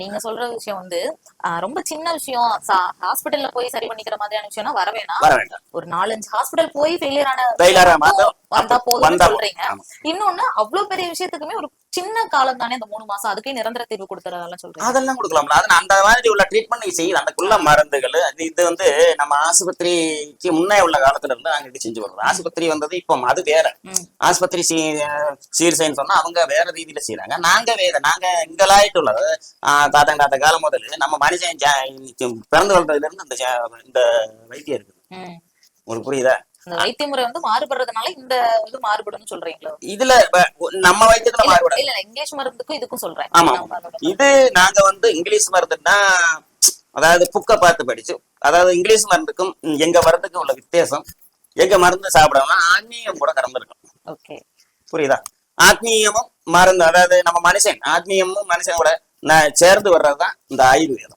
நீங்க சொல்ற விஷயம் வந்து ரொம்ப சின்ன விஷயம். ஹாஸ்பிட்டல்ல போய் சரி பண்ணிக்கிற மாதிரியான விஷயம்னா வர வேணாம். ஒரு 4-5 ஹாஸ்பிட்டல் போய் ஃபெயிலியர் வந்தா போதும்னு சொல்றீங்க. இன்னொன்னு அவ்வளவு பெரிய விஷயத்துக்குமே ஒரு சின்ன காலம் தானே இந்த 3 மாசம், அதுக்கே நிரந்தர தீர்வு கொடுத்துறதெல்லாம் சொல்றீங்க. அதெல்லாம் கொடுக்கலாம்ல. அது அந்த மாதிரி உள்ள ட்ரீட்மெண்ட் நீங்க செய்யுது. அதுக்குள்ள மருந்துகள் இது வந்து நம்ம ஆஸ்பத்திரிக்கு முன்னே உள்ள காலத்துல இருந்து நாங்க செஞ்சு வர்றோம். ஆஸ்பத்திரி வந்தது இப்போ அது வேற. ஆஸ்பத்திரி சீர்சைன்னு சொன்னா அவங்க வேற ரீதியில செய்யறாங்க. நாங்க வேற. நாங்க எங்களாயிட்டு உள்ளது தாத்தா காலம் முதல்ல நம்ம மனுஷன் பிறந்து வளர்றதுல இருந்து இந்த வைத்தியம் இருக்குது. உங்களுக்கு புரியுதா? இந்த வைத்திய முறை வந்து மாறுபடுறதுனால இந்த இது மாறுபடும்னு சொல்றீங்களோ? இதுல நம்ம வைத்தியத்துல மாறுபடும். இல்ல இங்கிலீஷ் மருந்துக்கும் இதுக்கும் சொல்றேன். ஆமா, இது நாங்க வந்து இங்கிலீஷ் மருந்துன்னா அதாவது புக்க பார்த்து படிச்சு, அதாவது இங்கிலீஷ் மருந்துக்கும் எங்க மருந்துக்கும் உள்ள வித்தியாசம், எங்க மருந்து சாப்பிடாம ஆத்மீயம் கூட கலந்துருக்கும். புரியுதா? ஆத்மீயமும் மருந்து, அதாவது நம்ம மனுஷன் ஆத்மீயமும் மனுஷன் கூட சேர்ந்து வர்றதுதான் இந்த ஆயுர்வேதம்.